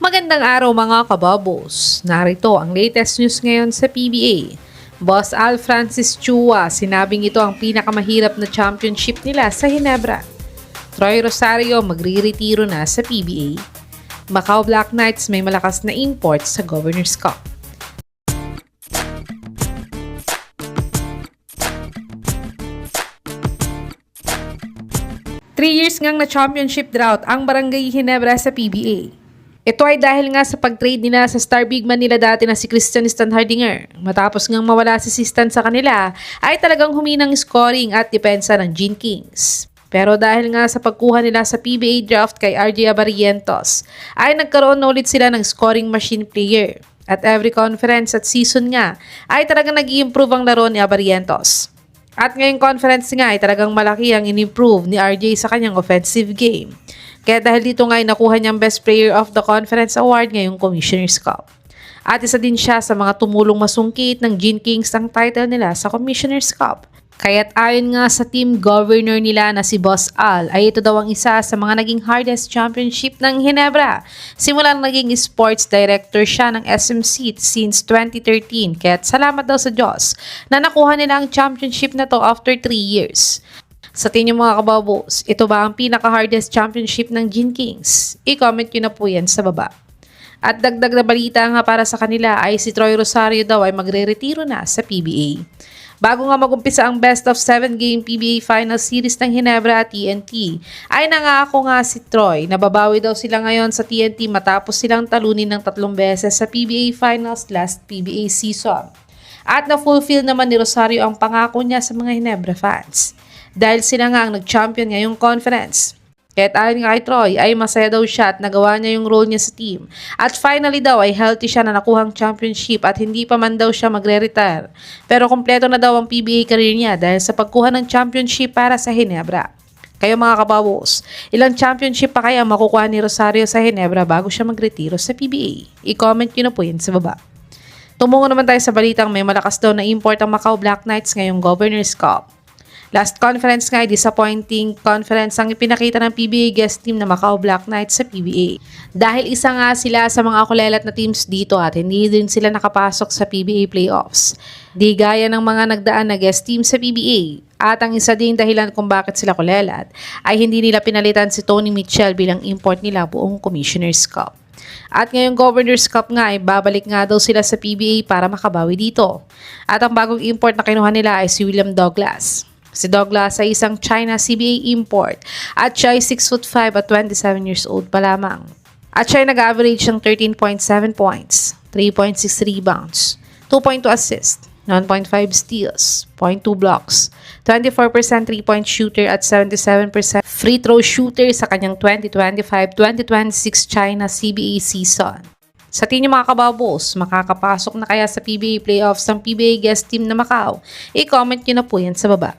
Magandang araw mga kababos. Narito ang latest news ngayon sa PBA. Boss Al Francis Chua, sinabing ito ang pinakamahirap na championship nila sa Ginebra. Troy Rosario magre-retiro na sa PBA. Macau Black Knights may malakas na import sa Governor's Cup. Three years ngang na championship drought ang Barangay Ginebra sa PBA. Ito ay dahil nga sa pag-trade nila sa star big man nila dati na si Christian Standhardinger. Matapos ngang mawala si Stan sa kanila, ay talagang huminang scoring at depensa ng Gene Kings. Pero dahil nga sa pagkuha nila sa PBA draft kay RJ Abarientos, ay nagkaroon na ulit sila ng scoring machine player. At every conference at season nga, ay talagang nag-i-improve ang laro ni Abarientos. At ngayong conference nga ay talagang malaki ang in-improve ni RJ sa kanyang offensive game. Kaya dahil dito nga ay nakuha niyang Best Player of the Conference Award ngayong Commissioner's Cup. At isa din siya sa mga tumulong masungkit ng Gene Kings ang title nila sa Commissioner's Cup. Kaya't ayon nga sa team governor nila na si Boss Al, ay ito daw ang isa sa mga naging hardest championship ng Ginebra. Simulang naging sports director siya ng SMC since 2013. Kaya't salamat daw sa Diyos na nakuha nila ang championship na to after 3 years. Sa tingin mga kababos, ito ba ang pinaka-hardest championship ng Gene Kings? I-comment nyo na po yan sa baba. At dagdag na balita nga para sa kanila ay si Troy Rosario daw ay magre-retiro na sa PBA. Bago nga magumpisa ang best of 7 game PBA Final Series ng Ginebra at TNT, ay nangako nga si Troy na babawi daw sila ngayon sa TNT matapos silang talunin ng 3 beses sa PBA Finals last PBA season. At na-fulfill naman ni Rosario ang pangako niya sa mga Ginebra fans. Dahil sila nga ang nag-champion ngayong conference. Kahit ayon nga kay Troy ay masaya daw siya at nagawa niya yung role niya sa team. At finally daw ay healthy siya na nakuhang championship at hindi pa man daw siya magre-retire. Pero kompleto na daw ang PBA career niya dahil sa pagkuha ng championship para sa Ginebra. Kayo mga kababos, ilang championship pa kaya makukuha ni Rosario sa Ginebra bago siya magretiro sa PBA? I-comment nyo na po yan sa baba. Tumungo naman tayo sa balitang may malakas daw na import ang Macau Black Knights ngayong Governor's Cup. Last conference nga ay disappointing conference ang ipinakita ng PBA guest team na Macau Black Knights sa PBA. Dahil isa nga sila sa mga kulelat na teams dito at hindi din sila nakapasok sa PBA playoffs. Di gaya ng mga nagdaan na guest team sa PBA. At ang isa ding dahilan kung bakit sila kulelat ay hindi nila pinalitan si Tony Mitchell bilang import nila buong Commissioner's Cup. At ngayong Governor's Cup nga ay babalik nga daw sila sa PBA para makabawi dito. At ang bagong import na kinuha nila ay si William Douglas. Si Douglas ay isang China CBA import at siya ay 6'5" at 27 years old pa lamang. At siya ay nag-average ng 13.7 points, 3.6 rebounds, 2.2 assists, 9.5 steals, 0.2 blocks, 24% 3-point shooter at 77% free throw shooter sa kanyang 2025-2026 China CBA season. Sa tingin mga kababos, makakapasok na kaya sa PBA playoffs ang PBA guest team na Macau? I-comment nyo na po yan sa baba.